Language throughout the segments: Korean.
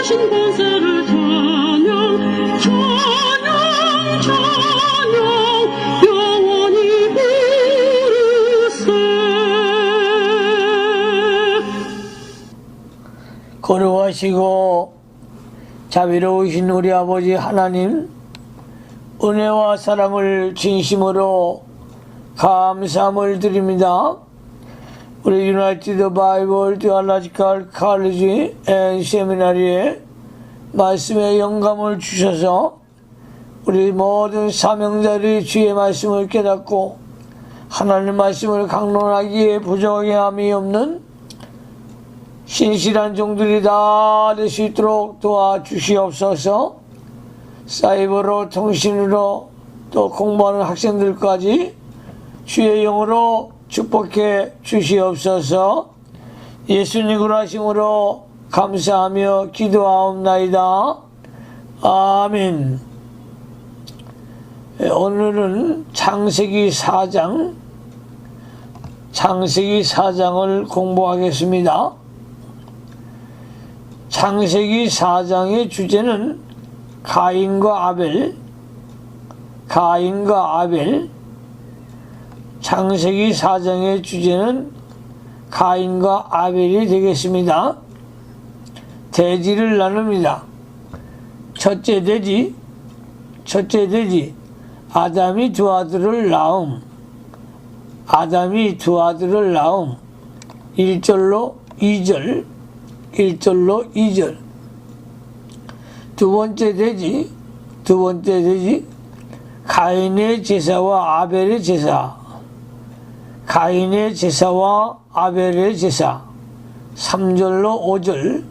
신권세를 찬양 찬양 찬양 영원히 부르세. 거룩하시고 자비로우신 우리 아버지 하나님, 은혜와 사랑을 진심으로 감사함을 드립니다. 우리 유나이티드 바이블 디알라지컬 칼리지 앤 세미나리에 말씀의 영감을 주셔서 우리 모든 사명자들이 주의 말씀을 깨닫고 하나님 말씀을 강론하기에 부족하게 함이 없는 신실한 종들이 다 될 수 있도록 도와주시옵소서. 사이버로 통신으로 또 공부하는 학생들까지 주의 영으로 축복해 주시옵소서. 예수님으로 하심으로 감사하며 기도하옵나이다. 아멘. 오늘은 창세기 4장을 공부하겠습니다. 창세기 4장의 주제는 가인과 아벨. 창세기 4장의 주제는 가인과 아벨이 되겠습니다. 대지를 나눕니다. 첫째 대지, 아담이 두 아들을 낳음. 1절로 2절. 두 번째 대지, 가인의 제사와 아벨의 제사. 3절로 5절.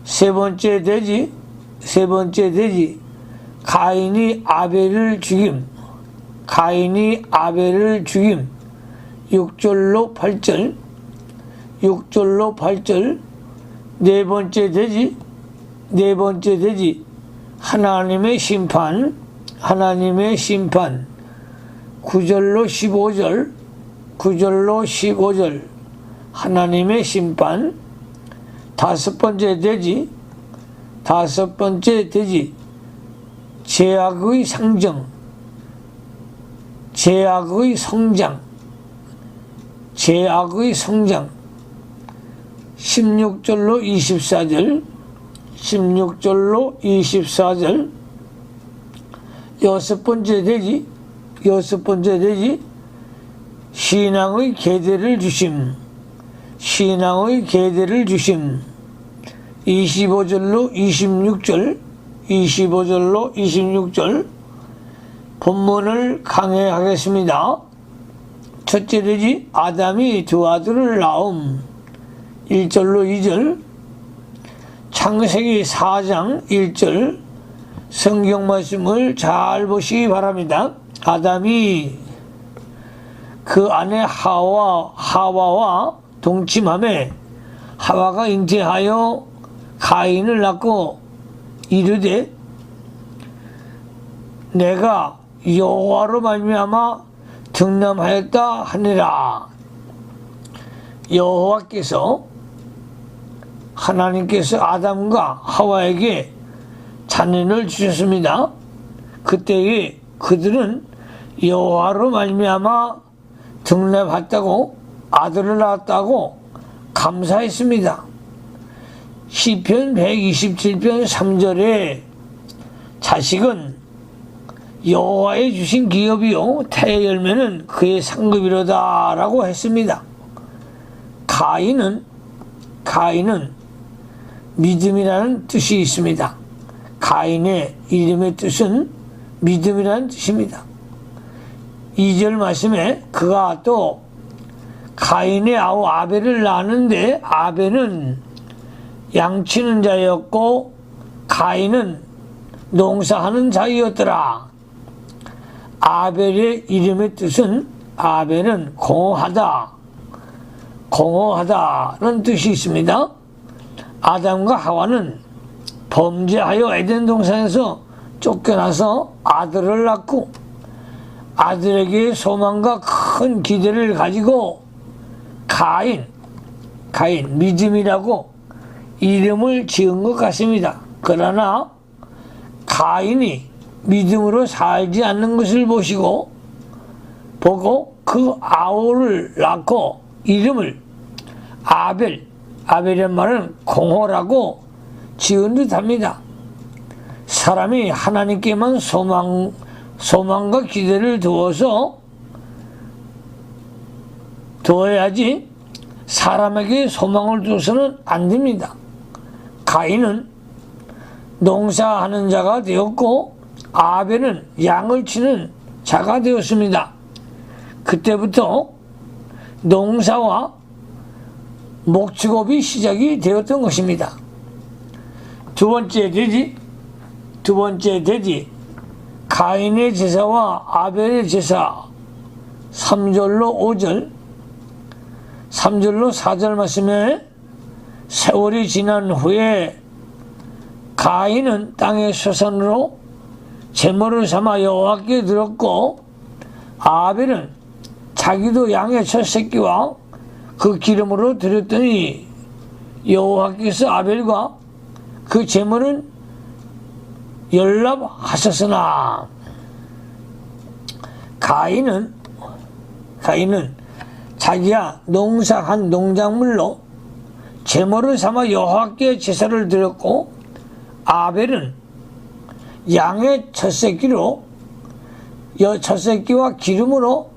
세 번째 대지, 가인이 아벨을 죽임. 6절로 8절. 네 번째 대지, 하나님의 심판. 9절로 15절. 하나님의 심판. 다섯 번째 대지, 죄악의 성장. 16절로 24절. 여섯 번째 대지, 신앙의 계대를 주심. 25절로 26절. 본문을 강해하겠습니다. 첫째 대지, 아담이 두 아들을 낳음. 1절로 2절. 창세기 4장 1절 성경 말씀을 잘 보시기 바랍니다. 아담이 그 아내 하와와 동침하매 하와가 잉태하여 가인을 낳고 이르되 내가 여호와로 말미암아 등남하였다 하니라. 하나님께서 아담과 하와에게 자녀를 주셨습니다. 그때에 그들은 여호와로 말미암아 등남했다고, 아들을 낳았다고 감사했습니다. 시편 127편 3절에 자식은 여호와의 주신 기업이요 태의 열매는 그의 상급이로다 라고 했습니다. 가인은 믿음이라는 뜻이 있습니다. 가인의 이름의 뜻은 믿음이라는 뜻입니다. 2절 말씀에 그가 또 가인의 아우 아벨을 낳았는데 아벨은 양치는 자였고 가인은 농사하는 자였더라. 아벨의 이름의 뜻은 아벨은 공허하다는 뜻이 있습니다. 아담과 하와는 범죄하여 에덴 동산에서 쫓겨나서 아들을 낳고 아들에게 소망과 큰 기대를 가지고 가인 믿음이라고 이름을 지은 것 같습니다. 그러나 가인이 믿음으로 살지 않는 것을 보고 그 아우를 낳고 이름을 아벨이란 말은 공허라고 지은 듯합니다. 사람이 하나님께만 소망과 기대를 두어야지 사람에게 소망을 두어서는 안 됩니다. 가인은 농사하는 자가 되었고 아벨은 양을 치는 자가 되었습니다. 그때부터 농사와 목축업이 시작이 되었던 것입니다. 두 번째 돼지 가인의 제사와 아벨의 제사 3절로 5절 3절로 4절 말씀에 세월이 지난 후에 가인은 땅의 소산으로 제물을 삼아 여호와께 드렸고 아벨은 자기도 양의 첫 새끼와 그 기름으로 드렸더니 여호와께서 아벨과 그 제물은 연락하셨으나 가인은 자기가 농사한 농작물로 제물을 삼아 여호와께 제사를 드렸고 아벨은 양의 첫 새끼와 기름으로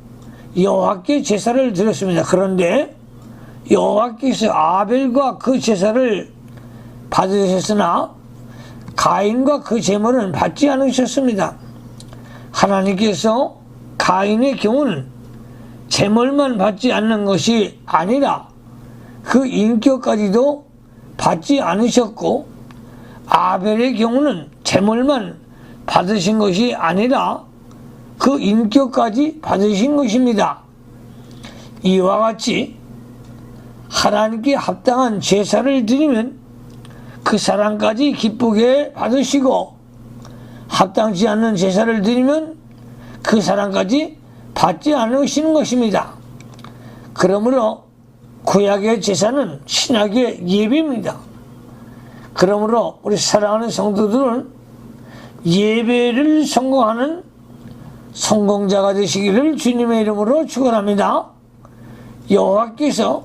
여호와께 제사를 드렸습니다. 그런데 여호와께서 아벨과 그 제사를 받으셨으나 가인과 그 제물은 받지 않으셨습니다. 하나님께서 가인의 경우는 제물만 받지 않는 것이 아니라 그 인격까지도 받지 않으셨고 아벨의 경우는 제물만 받으신 것이 아니라 그 인격까지 받으신 것입니다. 이와 같이 하나님께 합당한 제사를 드리면 그 사람까지 기쁘게 받으시고 합당치 않는 제사를 드리면 그 사람까지 받지 않으시는 것입니다. 그러므로 구약의 제사는 신약의 예배입니다. 그러므로 우리 사랑하는 성도들은 예배를 성공하는 성공자가 되시기를 주님의 이름으로 축원합니다. 여호와께서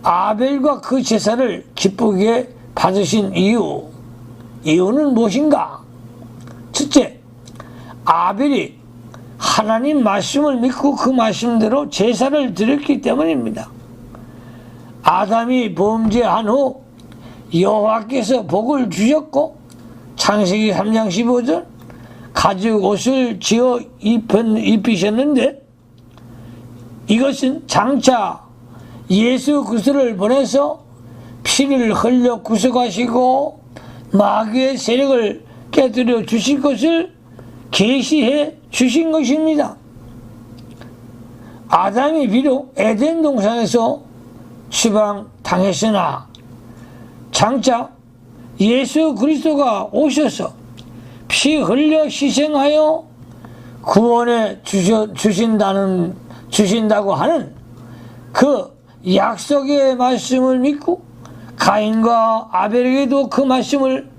아벨과 그 제사를 기쁘게 받으신 이유는 무엇인가? 첫째, 아벨이 하나님 말씀을 믿고 그 말씀대로 제사를 드렸기 때문입니다. 아담이 범죄한 후 여호와께서 복을 주셨고 창세기 3장 15절 가죽 옷을 지어 입히셨는데 이것은 장차 예수 그리스도를 보내서 피를 흘려 구속하시고 마귀의 세력을 깨뜨려 주실 것을 계시해 주신 것입니다. 아담이 비록 에덴 동산에서 추방당했으나 장차 예수 그리스도가 오셔서 피 흘려 희생하여 구원해 주신다고 하는 그 약속의 말씀을 믿고 가인과 아벨에게도 그 말씀을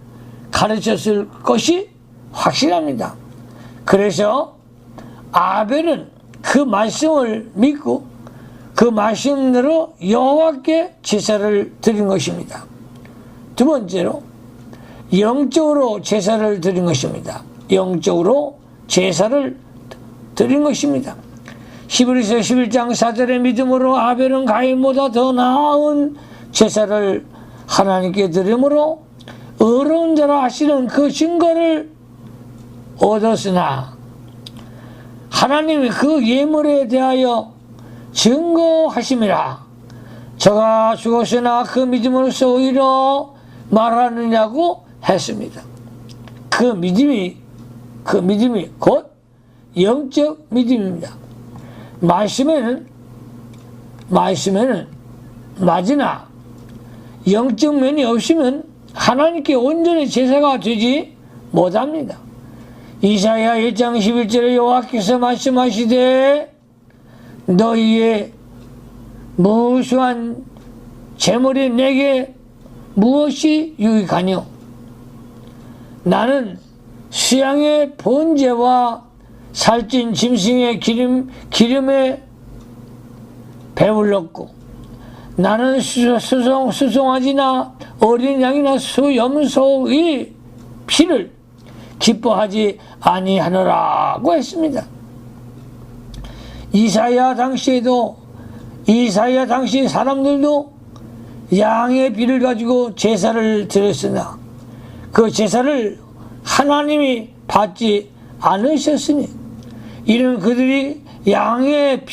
가르쳤을 것이 확실합니다. 그래서 아벨은 그 말씀을 믿고 그 말씀대로 여호와께 제사를 드린 것입니다. 두 번째로 영적으로 제사를 드린 것입니다. 영적으로 제사를 드린 것입니다. 히브리서 11장 4절의 믿음으로 아벨은 가인보다 더 나은 제사를 하나님께 드림으로 의로운 자라 하시는 그 증거를 얻었으나 하나님이 그 예물에 대하여 증거하심이라 저가 죽었으나 그 믿음으로써 오히려 말하느냐고 했습니다. 그 믿음이 곧 영적 믿음입니다. 말씀에는 맞으나 영적 면이 없으면 하나님께 온전히 제사가 되지 못합니다. 이사야 1장 11절에 여호와께서 말씀하시되 너희의 무수한 재물이 내게 무엇이 유익하뇨? 나는 수양의 번제와 살찐 짐승의 기름에 배불렀고 나는 수송아지나 어린 양이나 수염소의 피를 기뻐하지 아니하노라고 했습니다. 이사야 당시 사람들도 양의 피를 가지고 제사를 드렸으나 그 제사를 하나님이 받지 않으셨으니 이는 그들이 양의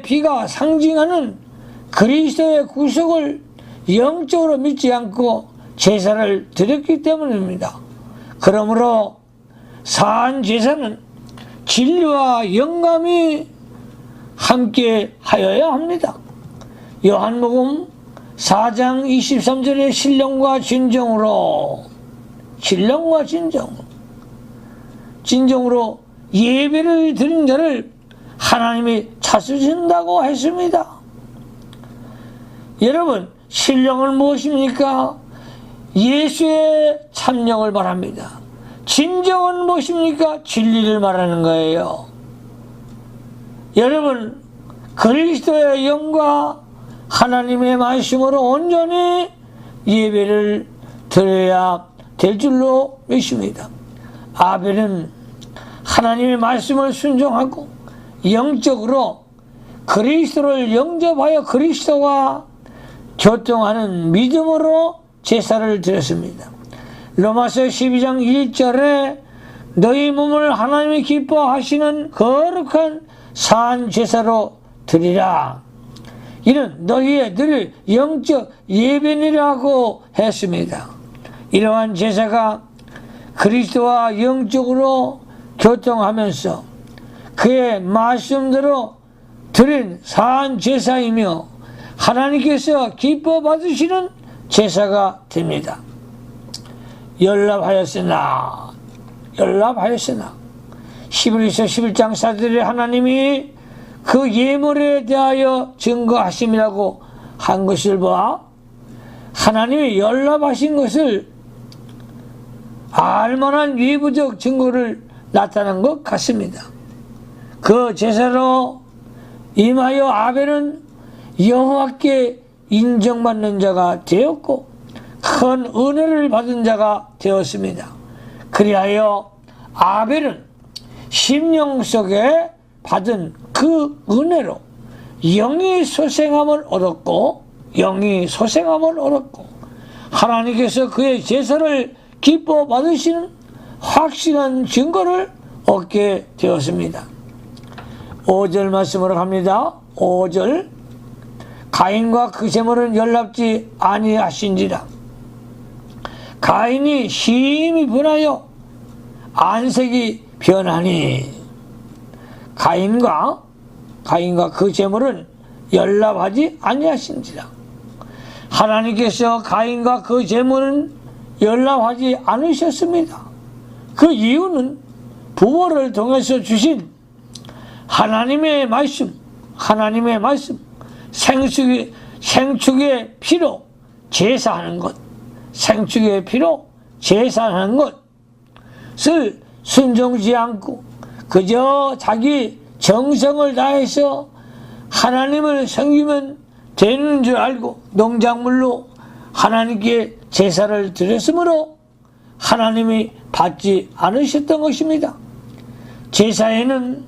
피가 상징하는 그리스도의 구속을 영적으로 믿지 않고 제사를 드렸기 때문입니다. 그러므로 산 제사는 진리와 영감이 함께 하여야 합니다. 요한복음 4장 23절에 신령과 진정으로 예배를 드린 자를 하나님이 찾으신다고 했습니다. 여러분, 신령은 무엇입니까? 예수의 참령을 말합니다. 진정은 무엇입니까? 진리를 말하는 거예요. 여러분, 그리스도의 영과 하나님의 말씀으로 온전히 예배를 드려야 될 줄로 믿습니다. 아벨은 하나님의 말씀을 순종하고 영적으로 그리스도를 영접하여 그리스도와 교통하는 믿음으로 제사를 드렸습니다. 로마서 12장 1절에 너희 몸을 하나님이 기뻐하시는 거룩한 산 제사로 드리라. 이는 너희의 늘 영적 예배니라고 했습니다. 이러한 제사가 그리스도와 영적으로 교통하면서 그의 말씀대로 드린 산 제사이며 하나님께서 기뻐 받으시는 제사가 됩니다. 연락하였으나 히브리서 11장 4절에 하나님이 그 예물에 대하여 증거하심이라고 한 것을 봐 하나님이 연락하신 것을 알만한 외부적 증거를 나타낸 것 같습니다. 그 제사로 임하여 아벨은 여호와께 인정받는 자가 되었고 큰 은혜를 받은 자가 되었습니다. 그리하여 아벨은 심령 속에 받은 그 은혜로 영이 소생함을 얻었고 하나님께서 그의 제사를 기뻐 받으시는 확실한 증거를 얻게 되었습니다. 5절 말씀으로 갑니다. 5절 가인과 그 제물은 연락지 아니하신지라. 가인이 심히 분하여 안색이 변하니 가인과 그 제물은 연락하지 아니하신지라. 하나님께서 가인과 그 제물은 연락하지 않으셨습니다. 그 이유는 부모를 통해서 주신 하나님의 말씀 생축의 피로 제사하는 것을 순종지 않고 그저 자기 정성을 다해서 하나님을 섬기면 되는 줄 알고 농작물로 하나님께 제사를 드렸으므로 하나님이 받지 않으셨던 것입니다. 제사에는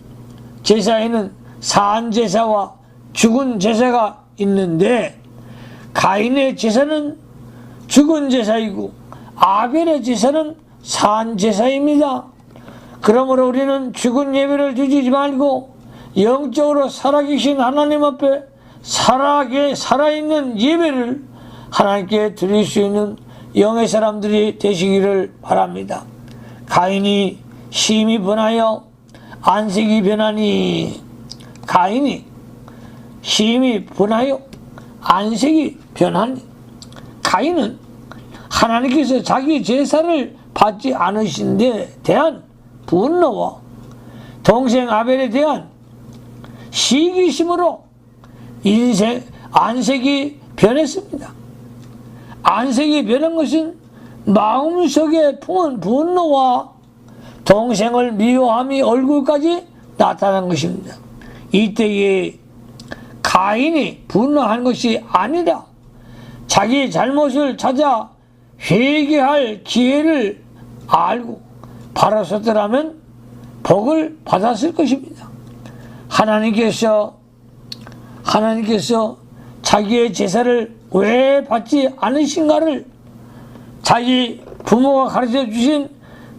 산 제사와 죽은 제사가 있는데 가인의 제사는 죽은 제사이고 아벨의 제사는 산 제사입니다. 그러므로 우리는 죽은 예배를 드리지 말고 영적으로 살아계신 하나님 앞에 살아있는 예배를 하나님께 드릴 수 있는 영의 사람들이 되시기를 바랍니다. 가인이 심히 분하여 안색이 변하니 가인은 하나님께서 자기 제사를 받지 않으신 데 대한 분노와 동생 아벨에 대한 시기심으로 안색이 변했습니다. 안색이 변한 것은 마음속에 품은 분노와 동생을 미워함이 얼굴까지 나타난 것입니다. 이때에 가인이 분노한 것이 아니라 자기 잘못을 찾아 회개할 기회를 알고 바로 섰더라면 복을 받았을 것입니다. 하나님께서 자기의 제사를 왜 받지 않으신가를 자기 부모가 가르쳐 주신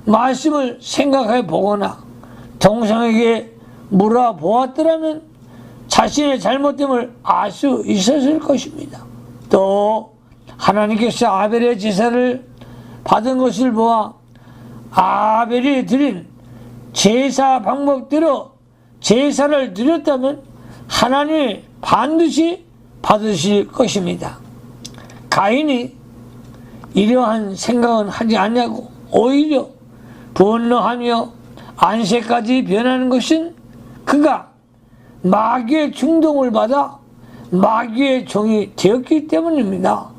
말씀을 생각해 보거나 동생에게 물어보았더라면 자신의 잘못됨을 알 수 있었을 것입니다. 또 하나님께서 아벨의 제사를 받은 것을 보아 아벨이 드린 제사 방법대로 제사를 드렸다면 하나님이 반드시 받으실 것입니다. 가인이 이러한 생각은 하지 않냐고 오히려 분노하며 안색까지 변하는 것은 그가 마귀의 충동을 받아 마귀의 종이 되었기 때문입니다.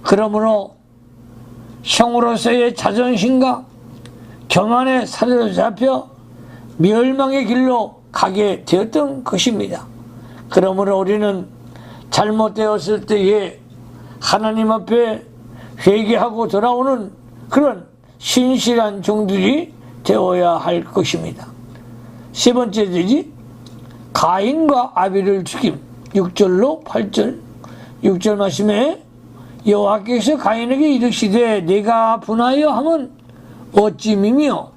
그러므로 형으로서의 자존심과 교만에 사로잡혀 멸망의 길로 가게 되었던 것입니다. 그러므로 우리는 잘못되었을 때에 하나님 앞에 회개하고 돌아오는 그런 신실한 종들이 되어야 할 것입니다. 세 번째들이 가인과 아벨을 죽임. 6절로 8절 6절 말씀에 여호와께서 가인에게 이르시되 내가 분하여 함은 어찌 미며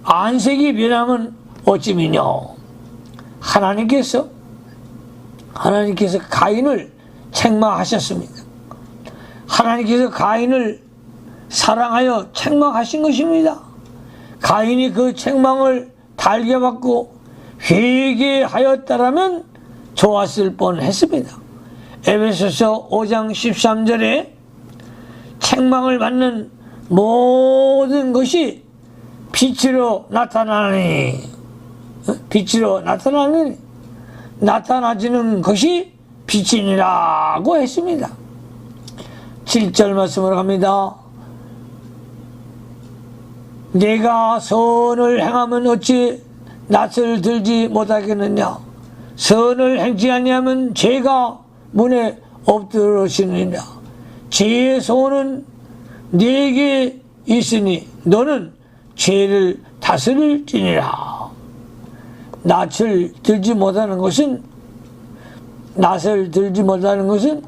안색이 변함은 어찌 미뇨. 하나님께서 가인을 책망하셨습니다. 하나님께서 가인을 사랑하여 책망하신 것입니다. 가인이 그 책망을 달게 받고 회개하였다라면 좋았을 뻔했습니다. 에베소서 5장 13절에 책망을 받는 모든 것이 빛으로 나타나니 나타나지는 것이 빛이니라고 했습니다. 7절 말씀으로 갑니다. 내가 선을 행하면 어찌 낯을 들지 못하겠느냐. 선을 행치 아니하면 죄가 문에 엎드러지느니라. 죄의 소원은 네게 있으니 너는 죄를 다스릴지니라. 낯을 들지 못하는 것은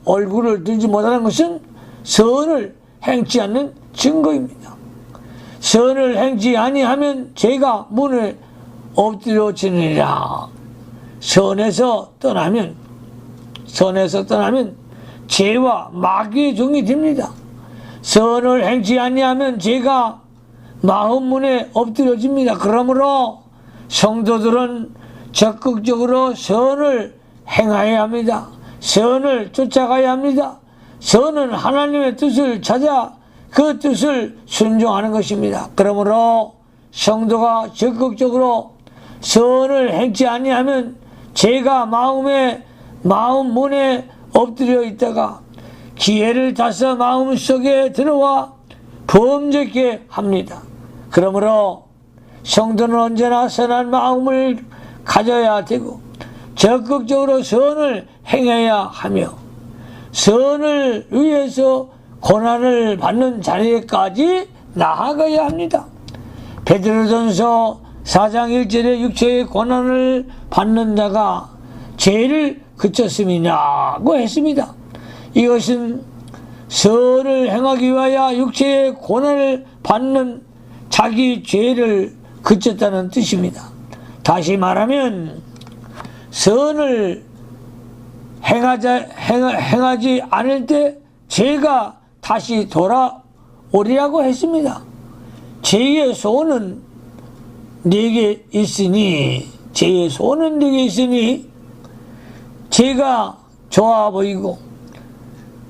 얼굴을 들지 못하는 것은 선을 행치 않는 증거입니다. 선을 행치 아니하면 죄가 문을 엎드려지느니라. 선에서 떠나면 죄와 마귀의 종이 됩니다. 선을 행치 아니하면 죄가 마음 문에 엎드려집니다. 그러므로 성도들은 적극적으로 선을 행해야 합니다. 선을 쫓아가야 합니다. 선은 하나님의 뜻을 찾아 그 뜻을 순종하는 것입니다. 그러므로 성도가 적극적으로 선을 행치 아니하면 죄가 마음 문에 엎드려 있다가 기회를 타서 마음 속에 들어와 범죄케 합니다. 그러므로 성도는 언제나 선한 마음을 가져야 되고 적극적으로 선을 행해야 하며 선을 위해서 고난을 받는 자리에까지 나아가야 합니다. 베드로전서 4장 1절에 육체의 고난을 받는 자가 죄를 그쳤음이냐고 했습니다. 이것은 선을 행하기 위하여 육체의 고난을 받는 자기 죄를 그쳤다는 뜻입니다. 다시 말하면 선을 행하지 않을 때 죄가 다시 돌아오리라고 했습니다. 죄의 소원은 네게 있으니 죄가 좋아 보이고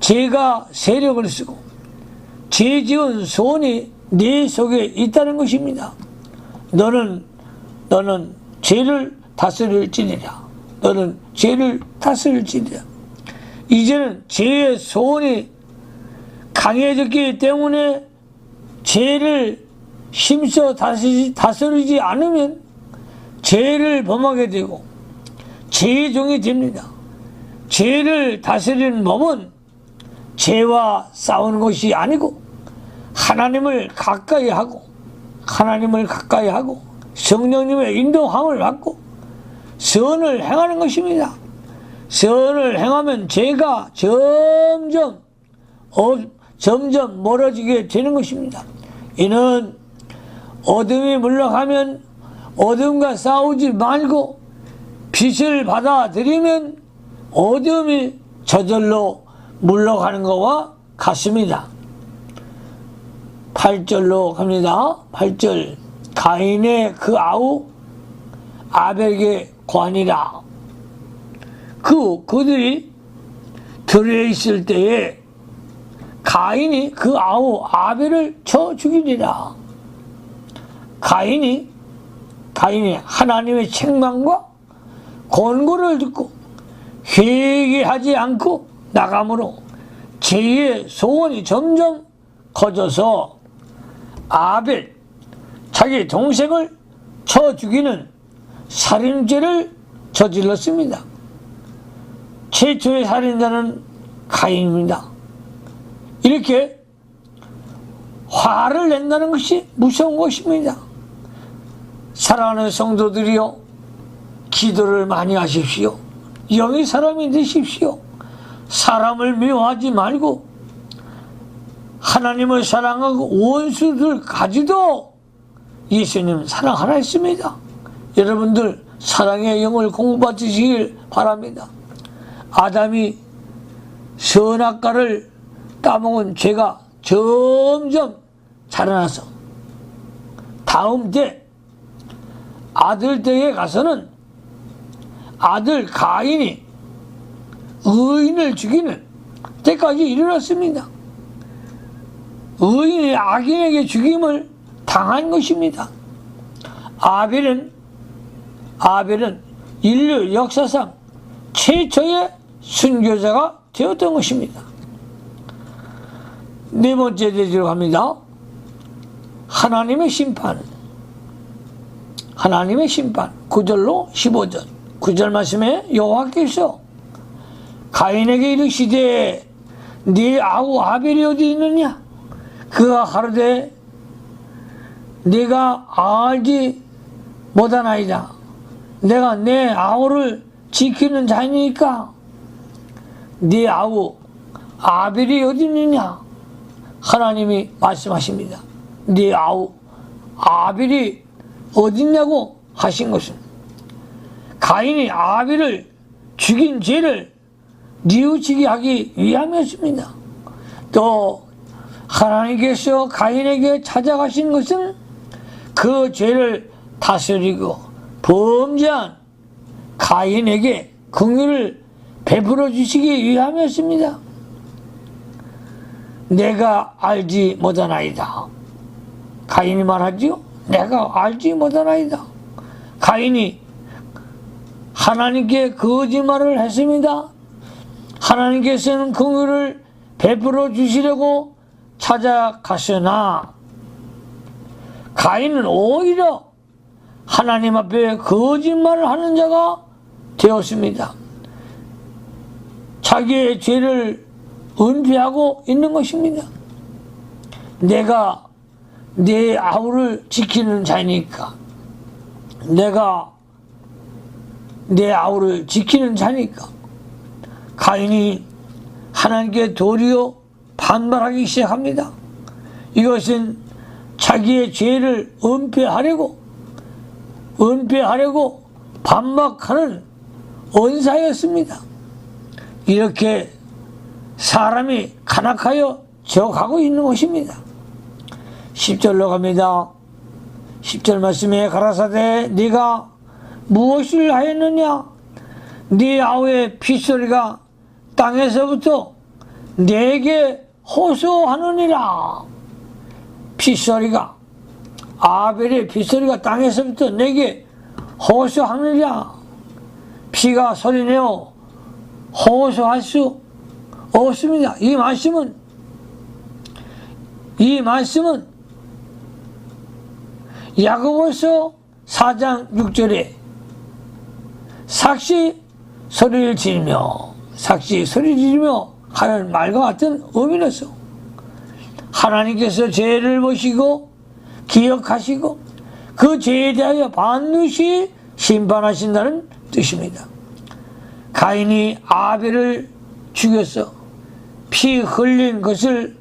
죄가 세력을 쓰고 죄 지은 소원이 네 속에 있다는 것입니다. 너는 죄를 다스릴지니라. 이제는 죄의 소원이 강해졌기 때문에 죄를 힘써 다스리지 않으면 죄를 범하게 되고 죄의 종이 됩니다. 죄를 다스리는 법은 죄와 싸우는 것이 아니고 하나님을 가까이 하고 성령님의 인도함을 받고 선을 행하는 것입니다. 선을 행하면 죄가 점점 멀어지게 되는 것입니다. 이는 어둠이 물러가면 어둠과 싸우지 말고 빛을 받아들이면 어둠이 저절로 물러가는 것과 같습니다. 8절로 갑니다. 8절. 가인의 그 아우 아벨에게 관이라. 그들이 들에 있을 때에 가인이 그 아우 아벨을 쳐 죽이리라. 가인이 하나님의 책망과 권고를 듣고 회개하지 않고 나감으로 죄의 소원이 점점 커져서 아벨, 자기 동생을 쳐 죽이는 살인죄를 저질렀습니다. 최초의 살인자는 가인입니다. 이렇게 화를 낸다는 것이 무서운 것입니다. 사랑하는 성도들이여, 기도를 많이 하십시오. 영의 사람이 되십시오. 사람을 미워하지 말고 하나님을 사랑하고 원수들 가지도 예수님 사랑하라 했습니다. 여러분들 사랑의 영을 공부받으시길 바랍니다. 아담이 선악과를 따먹은 죄가 점점 자라나서 다음 때 아들 때에 가서는 아들 가인이 의인을 죽이는 때까지 이르렀습니다. 의인이 악인에게 죽임을 당한 것입니다. 아벨은 인류 역사상 최초의 순교자가 되었던 것입니다. 네 번째 대지로 갑니다. 하나님의 심판. 9절로 15절. 9절 말씀에 여호와께서 가인에게 이르시되 네 아우 아벨이 어디 있느냐? 그가 가로되 네가 알지 못하나이다. 내가 내 아우를 지키는 자니까 네 아우 아벨이 어디 있느냐? 하나님이 말씀하십니다. 네 아우 아벨이 어디 있냐고 하신 것은 가인이 아벨을 죽인 죄를 뉘우치게 하기 위함이었습니다. 또 하나님께서 가인에게 찾아가신 것은 그 죄를 다스리고 범죄한 가인에게 긍휼을 베풀어 주시기 위함이었습니다. 내가 알지 못하나이다. 가인이 말하지요. 내가 알지 못하나이다. 가인이 하나님께 거짓말을 했습니다. 하나님께서는 긍휼을 베풀어 주시려고 찾아가시나 가인은 오히려 하나님 앞에 거짓말을 하는 자가 되었습니다. 자기의 죄를 은폐하고 있는 것입니다. 내가 내 아우를 지키는 자니까, 내가 내 아우를 지키는 자니까 가인이 하나님께 도리어 반발하기 시작합니다. 이것은 자기의 죄를 은폐하려고 반박하는 언사였습니다. 이렇게 사람이 간악하여 저가고 있는 것입니다. 10절로 갑니다. 10절 말씀에 가라사대 네가 무엇을 하였느냐? 네 아우의 핏소리가 땅에서부터 내게 호소하느니라. 핏소리가, 아벨의 핏소리가 땅에서부터 내게 호소하느니라. 피가 소리내어 호소할 수 없습니다. 이 말씀은 이 말씀은 야고보서 4장 6절에 삭시 소리를 지르며 하는 말과 같은 의미로서 하나님께서 죄를 보시고 기억하시고 그 죄에 대하여 반드시 심판하신다는 뜻입니다. 가인이 아벨을 죽여서 피 흘린 것을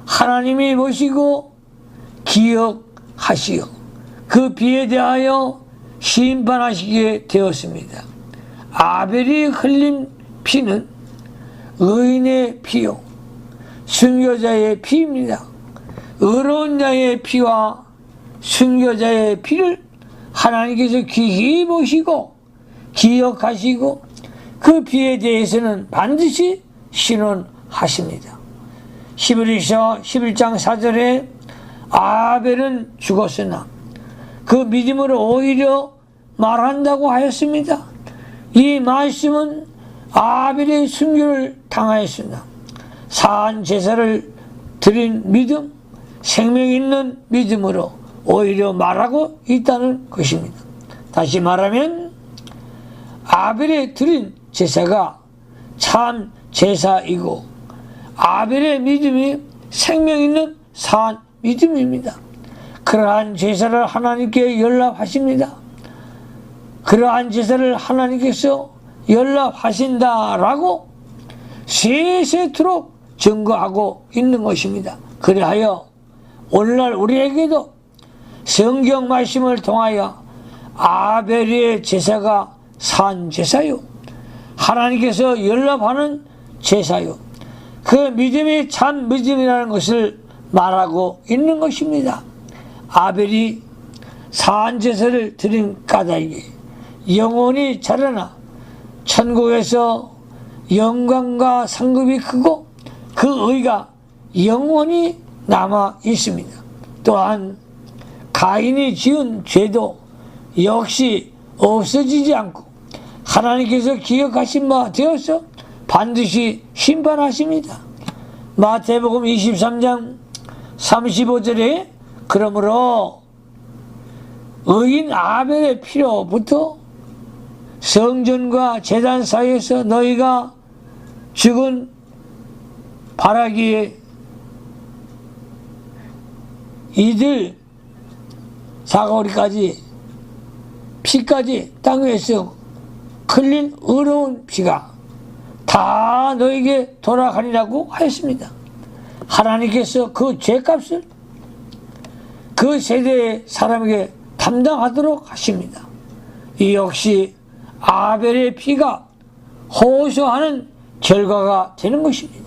하나님이 보시고 기억하시어 그 피에 대하여 심판하시게 되었습니다. 아벨이 흘린 피는 의인의 피요 순교자의 피입니다. 의로운 자의 피와 순교자의 피를 하나님께서 귀히 보시고 기억하시고 그 피에 대해서는 반드시 신원하십니다. 히브리서 11장 4절에 아벨은 죽었으나 그 믿음으로 오히려 말한다고 하였습니다. 이 말씀은 아벨의 순교를 당하였으나 사한 제사를 드린 믿음, 생명 있는 믿음으로 오히려 말하고 있다는 것입니다. 다시 말하면 아벨의 드린 제사가 참 제사이고 아벨의 믿음이 생명 있는 사한 믿음입니다. 그러한 제사를 하나님께 연락하십니다. 그러한 제사를 하나님께서 연락하신다라고 세세토록 증거하고 있는 것입니다. 그리하여 오늘날 우리에게도 성경 말씀을 통하여 아벨의 제사가 산 제사요 하나님께서 연락하는 제사요 그 믿음이 참 믿음이라는 것을 말하고 있는 것입니다. 아벨이 산 제사를 드린 까닭이 영혼이 자라나 천국에서 영광과 상급이 크고 그 의가 영원히 남아 있습니다. 또한 가인이 지은 죄도 역시 없어지지 않고 하나님께서 기억하신 바 되어서 반드시 심판하십니다. 마태복음 23장 35절에 그러므로 의인 아벨의 피로부터 성전과 제단 사이에서 너희가 죽은 바라기에 이들 사거리까지 피까지 땅 위에서 흘린 의로운 피가 다 너에게 돌아가리라고 하였습니다. 하나님께서 그 죄값을 그 세대의 사람에게 담당하도록 하십니다. 이 역시 아벨의 피가 호소하는 결과가 되는 것입니다.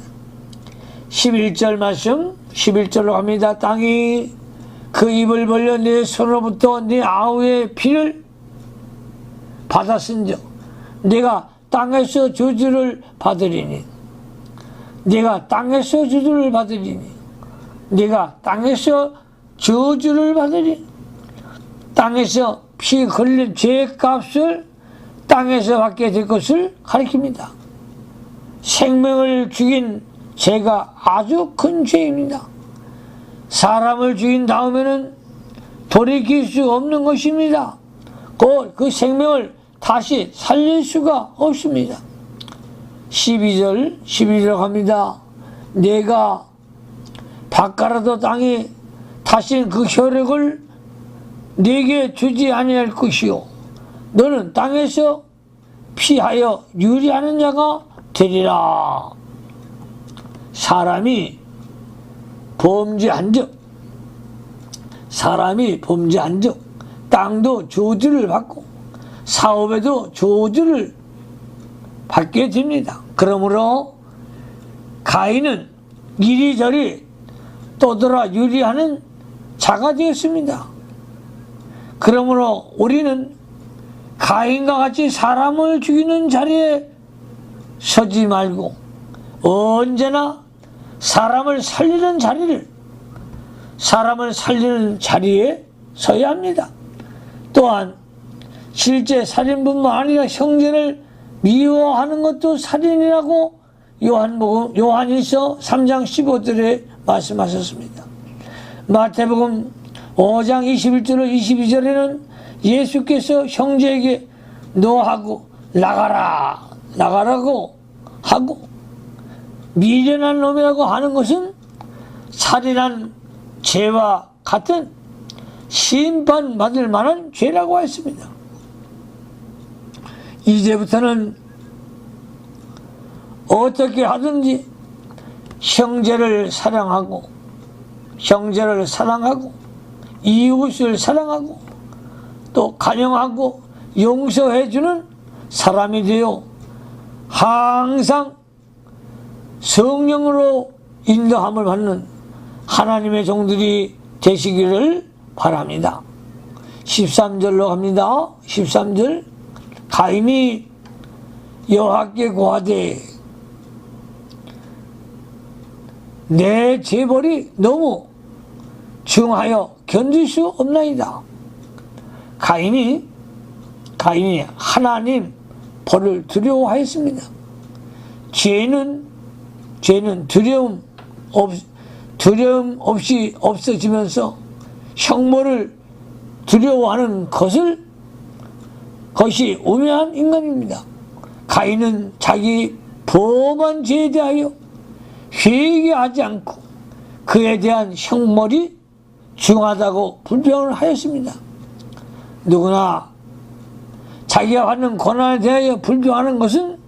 11절 말씀 11절로 갑니다. 땅이 그 입을 벌려 내 손으로부터 내 아우의 피를 받았은즉 내가 땅에서 저주를 받으리니 내가 땅에서 저주를 받으리니 내가 땅에서 저주를 받으리니 땅에서 피 흘린 죄값을 땅에서 받게 될 것을 가리킵니다. 생명을 죽인 죄가 아주 큰 죄입니다. 사람을 죽인 다음에는 돌이킬 수 없는 것입니다. 그 생명을 다시 살릴 수가 없습니다. 12절 갑니다. 내가 바깥라도 땅에 다시는 그 혈액을 네게 주지 아니할 것이요 너는 땅에서 피하여 유리하는 자가 되리라. 사람이 범죄한 적 땅도 저주를 받고 사업에도 저주를 받게 됩니다. 그러므로 가인은 이리저리 떠돌아 유리하는 자가 되었습니다. 그러므로 우리는 가인과 같이 사람을 죽이는 자리에 서지 말고 언제나 사람을 살리는 자리에 서야 합니다. 또한 실제 살인뿐만 아니라 형제를 미워하는 것도 살인이라고 요한일서 3장 15절에 말씀하셨습니다. 마태복음 5장 21절 22절에는 예수께서 형제에게 너하고 나가라고 하고, 미련한 놈이라고 하는 것은 살인한 죄와 같은 심판받을 만한 죄라고 했습니다. 이제부터는 어떻게 하든지 형제를 사랑하고 이웃을 사랑하고 또 간영하고 용서해주는 사람이 되어 항상 성령으로 인도함을 받는 하나님의 종들이 되시기를 바랍니다. 13절로 갑니다. 13절. 가인이 여호와께 고하되 내 재벌이 너무 중하여 견딜 수 없나이다. 가인이 하나님 벌을 두려워하였습니다. 죄는 두려움 없이 없어지면서 형벌을 두려워하는 것이 우매한 인간입니다. 가인은 자기 범한 죄에 대하여 회개하지 않고 그에 대한 형벌이 중하다고 불평을 하였습니다. 누구나 자기가 받는 고난에 대하여 불평하는 것은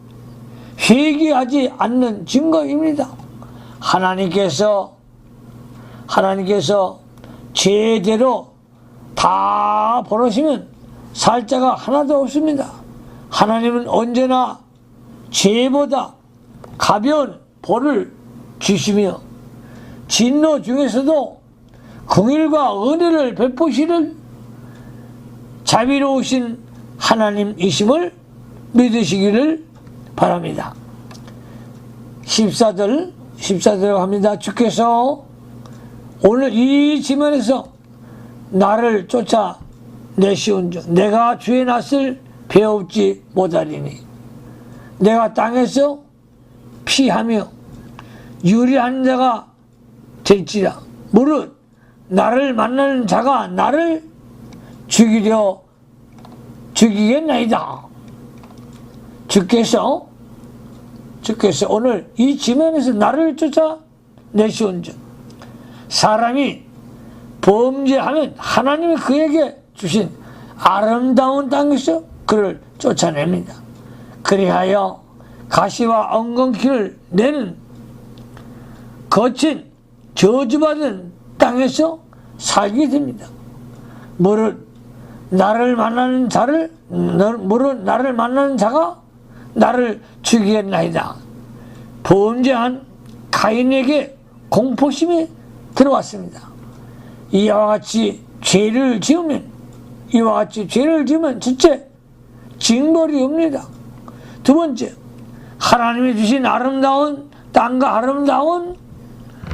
회개하지 않는 증거입니다. 하나님께서 제대로 다 벌으시면 살 자가 하나도 없습니다. 하나님은 언제나 죄보다 가벼운 벌을 주시며 진노 중에서도 긍휼과 은혜를 베푸시는 자비로우신 하나님이심을 믿으시기를 바랍니다. 14절 합니다. 주께서 오늘 이 지면에서 나를 쫓아내시온즉 내가 주의 낯을 배웁지 못하리니 내가 땅에서 피하며 유리한 자가 될지라. 무릇 나를 만나는 자가 나를 죽이겠나이다. 주께서 오늘 이 지면에서 나를 쫓아내시온즉 사람이 범죄하면 하나님이 그에게 주신 아름다운 땅에서 그를 쫓아냅니다. 그리하여 가시와 엉겅퀴를 내는 거친 저주받은 땅에서 살게 됩니다. 무릇 나를 만나는 자가 나를 죽이겠나이다. 범죄한 가인에게 공포심이 들어왔습니다. 이와 같이 죄를 지으면 첫째, 징벌이 옵니다. 두 번째, 하나님이 주신 아름다운 땅과 아름다운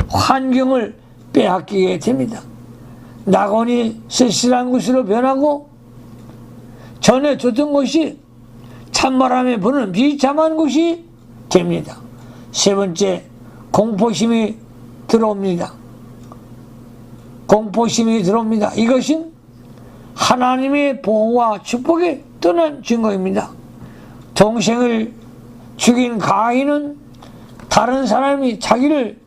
환경을 빼앗기게 됩니다. 낙원이 쓸쓸한 곳으로 변하고 전에 줬던 곳이 찬바람에 부는 비참한 곳이 됩니다. 세 번째, 공포심이 들어옵니다. 이것은 하나님의 보호와 축복이 떠난 증거입니다. 동생을 죽인 가인은 다른 사람이 자기를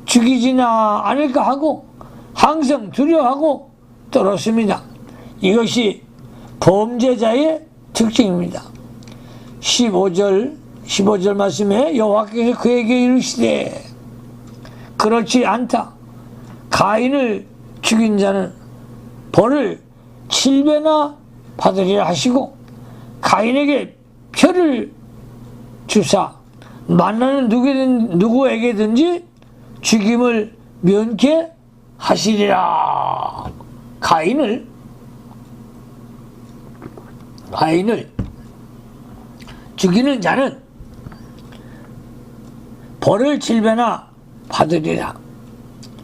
죽이지나 않을까 하고 항상 두려워하고 떨었습니다. 이것이 범죄자의 특징입니다. 15절 말씀에 여호와께서 그에게 이르시되 그렇지 않다. 가인을 죽인 자는 벌을 7배나 받으리라 하시고 가인에게 표를 주사 만나는 누구에게든지 죽임을 면케하시리라. 가인을 죽이는 자는 벌을 7배나 받으리라.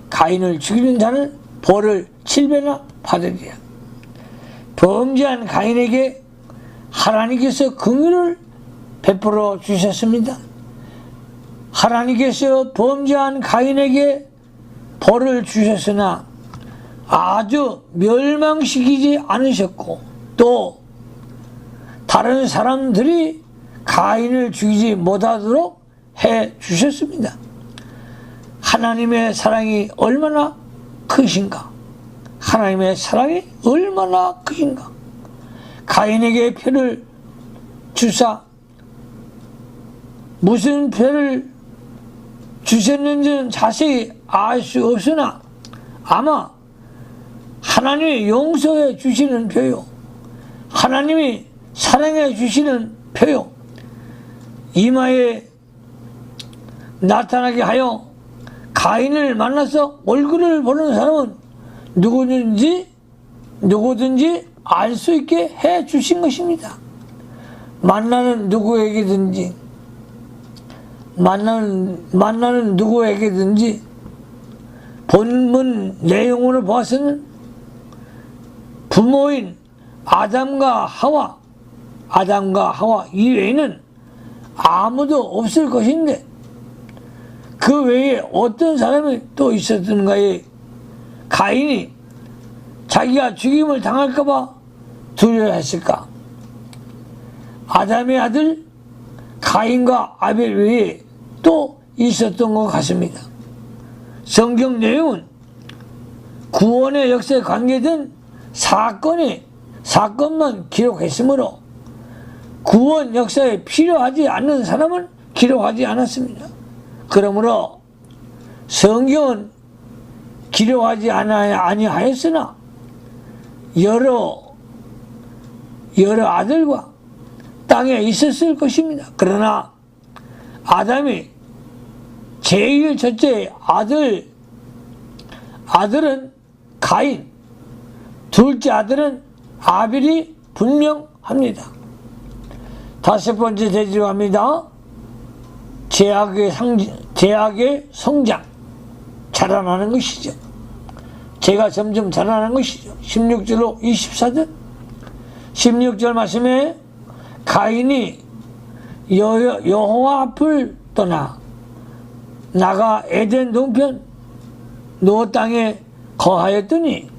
가인을 죽이는 자는 벌을 7배나 받으리라. 범죄한 가인에게 하나님께서 긍휼을 베풀어 주셨습니다. 하나님께서 범죄한 가인에게 벌을 주셨으나 아주 멸망시키지 않으셨고 또 다른 사람들이 가인을 죽이지 못하도록 해 주셨습니다. 하나님의 사랑이 얼마나 크신가? 하나님의 사랑이 얼마나 크신가? 가인에게 표를 주사 무슨 표를 주셨는지는 자세히 알 수 없으나 아마 하나님이 용서해 주시는 표요, 하나님이 사랑해 주시는 표요, 이마에 나타나게 하여 가인을 만나서 얼굴을 보는 사람은 누구든지 알 수 있게 해 주신 것입니다. 만나는 누구에게든지 본문 내용으로 봐서는 부모인 아담과 하와 이외에는 아무도 없을 것인데 그 외에 어떤 사람이 또 있었던가에 가인이 자기가 죽임을 당할까봐 두려워했을까? 아담의 아들 가인과 아벨 외에 또 있었던 것 같습니다. 성경 내용은 구원의 역사에 관계된 사건만 기록했으므로 구원 역사에 필요하지 않는 사람은 기록하지 않았습니다. 그러므로 성경은 기록하지 아니하였으나 여러 아들과 땅에 있었을 것입니다. 그러나 아담이 제일 첫째 아들은 가인, 둘째 아들은 아벨이 분명합니다. 다섯 번째 대지합니다. 제약의 성장, 자라나는 것이죠. 제가 점점 자라나는 것이죠. 16절로 24절 16절 말씀에 가인이 여호와 앞을 떠나 나가 에덴 동편 노 땅에 거하였더니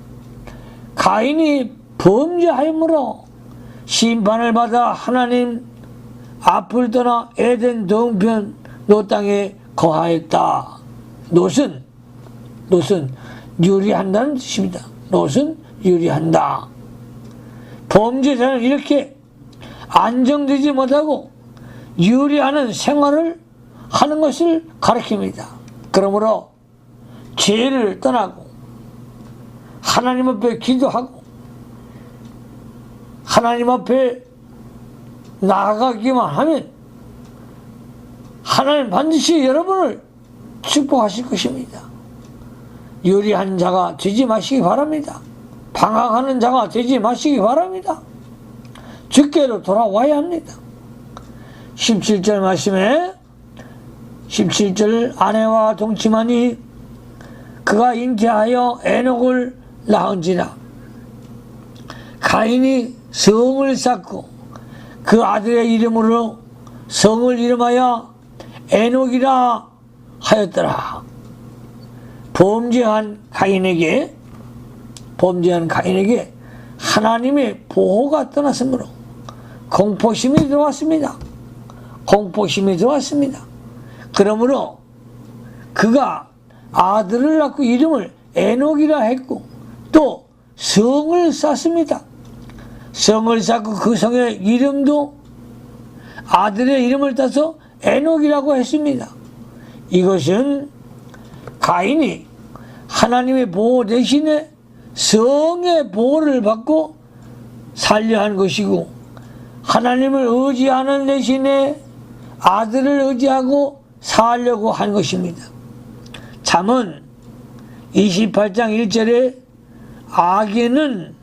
가인이 범죄하였으므로 심판을 받아 하나님 앞을 떠나 에덴 동편 노 땅에 거하였다. 놋은 유리한다는 뜻입니다. 놋은 유리한다. 범죄자는 이렇게 안정되지 못하고 유리하는 생활을 하는 것을 가리킵니다. 그러므로 죄를 떠나고 하나님 앞에 기도하고 하나님 앞에 나아가기만 하면 하나님 반드시 여러분을 축복하실 것입니다. 유리한 자가 되지 마시기 바랍니다. 방황하는 자가 되지 마시기 바랍니다. 주께로 돌아와야 합니다. 17절 말씀에 17절 아내와 동침하니 그가 잉태하여 에녹을 낳은지라. 가인이 성을 쌓고 그 아들의 이름으로 성을 이름하여 에녹이라 하였더라. 범죄한 가인에게 하나님의 보호가 떠났으므로 공포심이 들어왔습니다. 그러므로 그가 아들을 낳고 이름을 에녹이라 했고 또 성을 쌓습니다. 성을 쌓고 그 성의 이름도 아들의 이름을 따서 에녹이라고 했습니다. 이것은 가인이 하나님의 보호 대신에 성의 보호를 받고 살려 한 것이고 하나님을 의지하는 대신에 아들을 의지하고 살려고 한 것입니다. 잠언 28장 1절에 악인은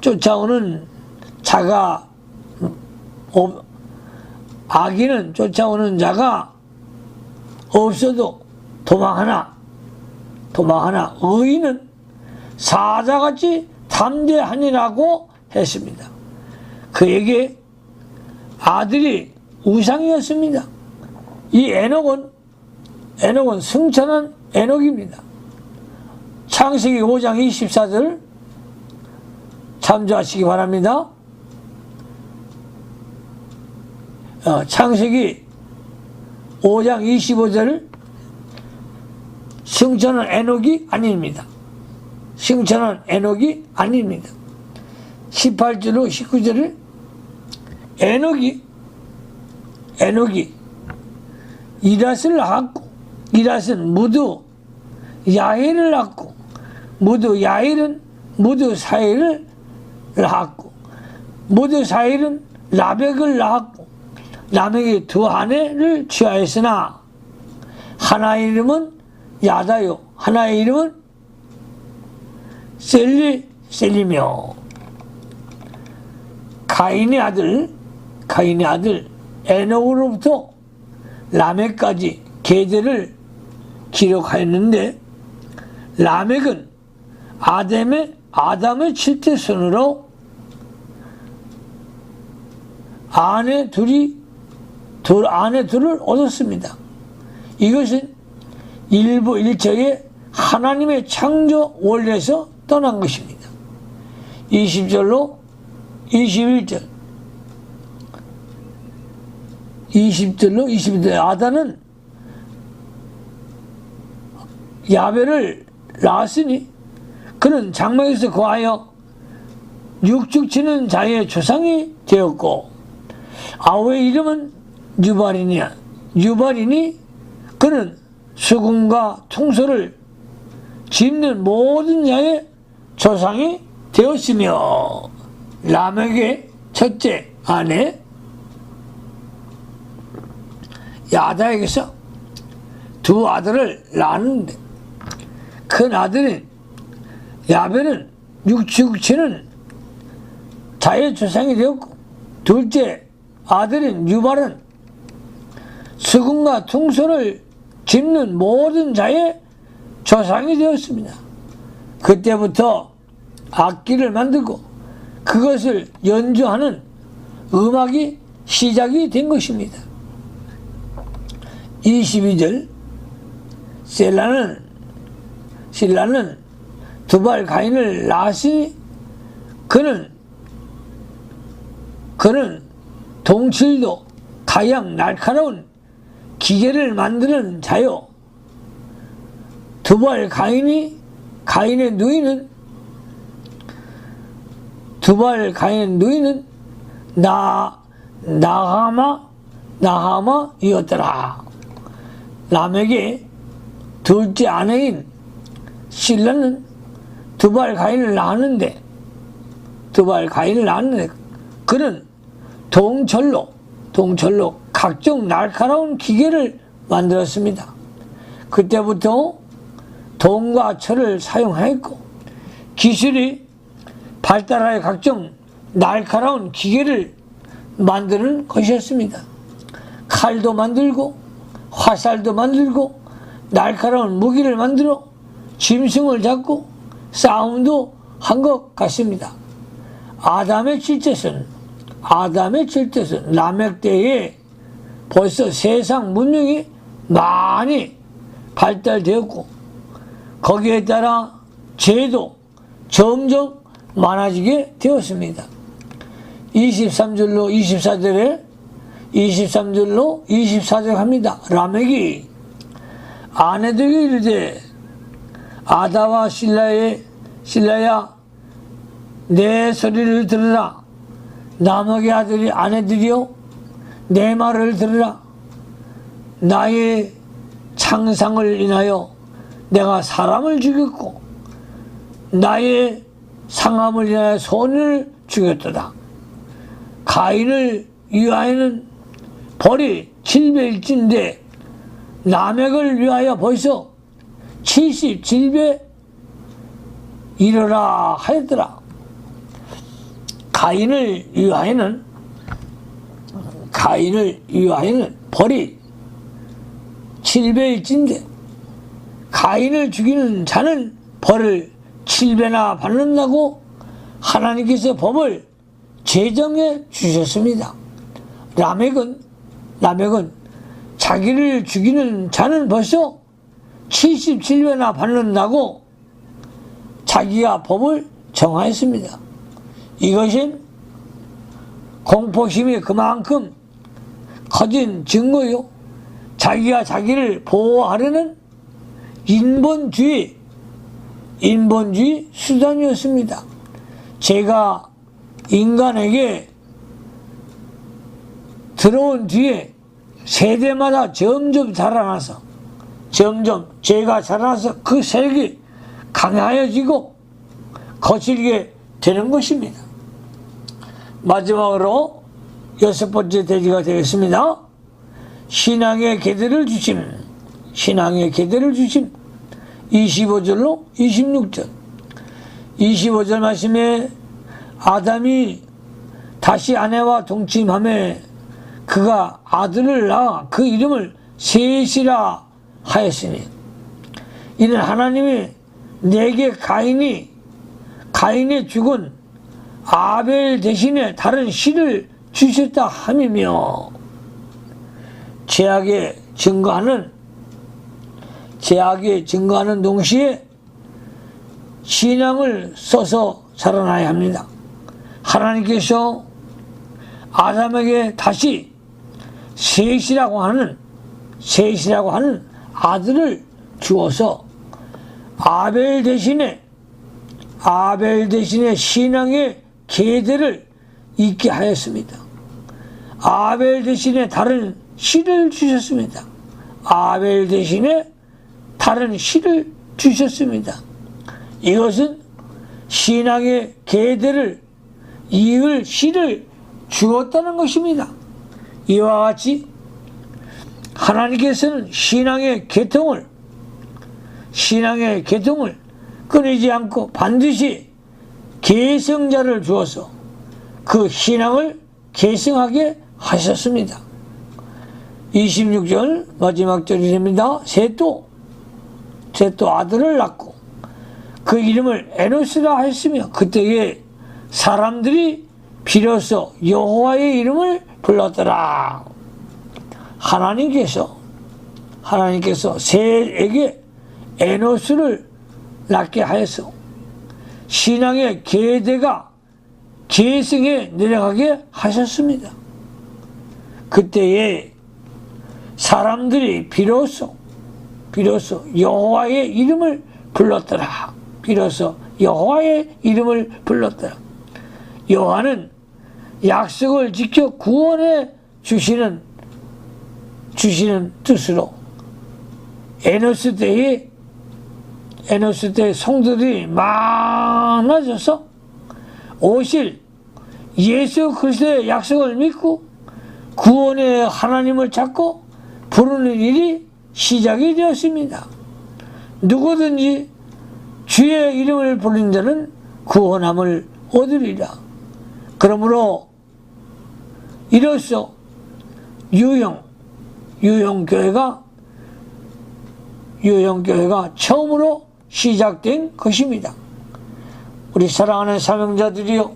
쫓아오는 자가 없어도 도망하나 의인은 사자같이 담대하니라고 했습니다. 그에게 아들이 우상이었습니다. 이 에녹은 승천한 에녹입니다. 창세기 5장 24절 참조하시기 바랍니다. 창세기 5장 25절 승천은 에녹이 아닙니다. 승천은 에녹이 아닙니다. 18절로 19절을 에녹이 이랏을 낳았고 이랏은 무드 야헬을 낳았고 무드 야헬은 무드 사헬을 낳았고 무드 사헬은 라벡을 낳았고 라멕이 두 아내를 취하였으나 하나의 이름은 야다요 하나의 이름은 셀리며 가인의 아들 에녹으로부터 라멕까지 계절을 기록하였는데 라멕은 아담의 7대 손으로 아내 둘을 얻었습니다. 이것은 일부 일체의 하나님의 창조 원리에서 떠난 것입니다. 20절로 21절 20절로 21절 아담은 야벨을 낳았으니 그는 장막에서 거하여 육축치는 자의 조상이 되었고 아우의 이름은 유발이니 그는 수금과 통소를 짚는 모든 자의 조상이 되었으며 라멕의 첫째 아내 야다에게서 두 아들을 낳았는데 큰 아들인 야벨은 육축치는 자의 조상이 되었고 둘째 아들인 유발은 수금과 통소를 짚는 모든 자의 조상이 되었습니다. 그때부터 악기를 만들고 그것을 연주하는 음악이 시작이 된 것입니다. 22절 실라는 두발 가인을 낳았으니 그는 동칠도 가양 날카로운 기계를 만드는 자요 두발 가인의 누이는 나하마이었더라. 라멕의 둘째 아내인 실라는 두발 가인을 낳았는데 그는 동철로 각종 날카로운 기계를 만들었습니다. 그때부터 동과 철을 사용하였고 기술이 발달하여 각종 날카로운 기계를 만드는 것이었습니다. 칼도 만들고 화살도 만들고 날카로운 무기를 만들어 짐승을 잡고 싸움도 한 것 같습니다. 아담의 칠제선 라멕 때에 벌써 세상 문명이 많이 발달되었고 거기에 따라 죄도 점점 많아지게 되었습니다. 23절로 24절 합니다. 라멕이 아내들에게 이르되 아다와 실라야 내 소리를 들으라. 나머지 아내들이여 내 말을 들으라. 나의 창상을 인하여 내가 사람을 죽였고 나의 상함을 인하여 소년을 죽였도다. 가인을 위하여는 벌이 700일째인데 라멕을 위하여 벌써 77배 이르라 하였더라. 가인을 위하여는 벌이 7배일진데 가인을 죽이는 자는 벌을 7배나 받는다고 하나님께서 법을 제정해 주셨습니다. 라멕은 자기를 죽이는 자는 벌써 77배나 받는다고 자기가 법을 정하였습니다. 이것은 공포심이 그만큼 커진 증거요. 자기가 자기를 보호하려는 인본주의 수단이었습니다. 제가 인간에게 들어온 뒤에 세대마다 점점 자라나서 제가 자라나서 그 세력이 강하여지고 거칠게 되는 것입니다. 마지막으로 6번째 대지가 되겠습니다. 신앙의 계대를 주심. 25절로 26절. 25절 말씀에 아담이 다시 아내와 동침함에 그가 아들을 낳아 그 이름을 셋이라 하였으니 이는 하나님이 내게 가인의 죽은 아벨 대신에 다른 씨를 주셨다 함이며 죄악에 증거하는 동시에 신앙을 써서 자라나야 합니다. 하나님께서 아담에게 다시 셋이라고 하는 아들을 주어서 아벨 대신에 신앙의 계대를 잇게 하였습니다. 아벨 대신에 다른 씨를 주셨습니다. 이것은 신앙의 계대를 이을 씨를 주었다는 것입니다. 이와 같이 하나님께서는 신앙의 계통을 끊이지 않고 반드시 계승자를 주어서 그 신앙을 계승하게 하셨습니다. 26절 마지막 절이 됩니다. 셋도 아들을 낳고 그 이름을 에노스라 하였으며 그때에 사람들이 비로소 여호와의 이름을 불렀더라. 하나님께서 셋에게 에노스를 낳게 하여서 신앙의 계대가 계승에 내려가게 하셨습니다. 그때에 사람들이 비로소 여호와의 이름을 불렀더라. 여호와는 약속을 지켜 구원해 주시는 뜻으로 에노스 때에 성도들이 많아져서 오실 예수 그리스도의 약속을 믿고 구원의 하나님을 찾고 부르는 일이 시작이 되었습니다. 누구든지 주의 이름을 부르는 자는 구원함을 얻으리라. 그러므로 이로써 유형교회가 처음으로 시작된 것입니다. 우리 사랑하는 사명자들이요,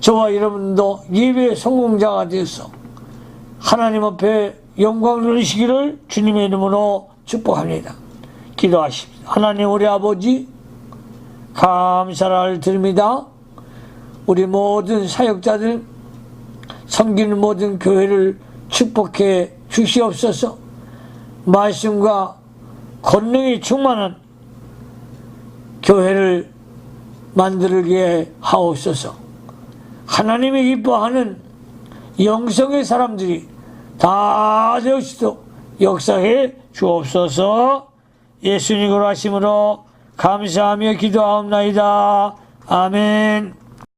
저와 여러분도 예배의 성공자가 되어서 하나님 앞에 영광 누리시기를 주님의 이름으로 축복합니다. 기도하십시오. 하나님 우리 아버지 감사를 드립니다. 우리 모든 사역자들, 섬기는 모든 교회를 축복해 주시옵소서. 말씀과 권능이 충만한 교회를 만들게 하옵소서. 하나님이 기뻐하는 영성의 사람들이 다 되어지도록 역사해 주옵소서. 예수님으로 하심으로 감사하며 기도하옵나이다. 아멘.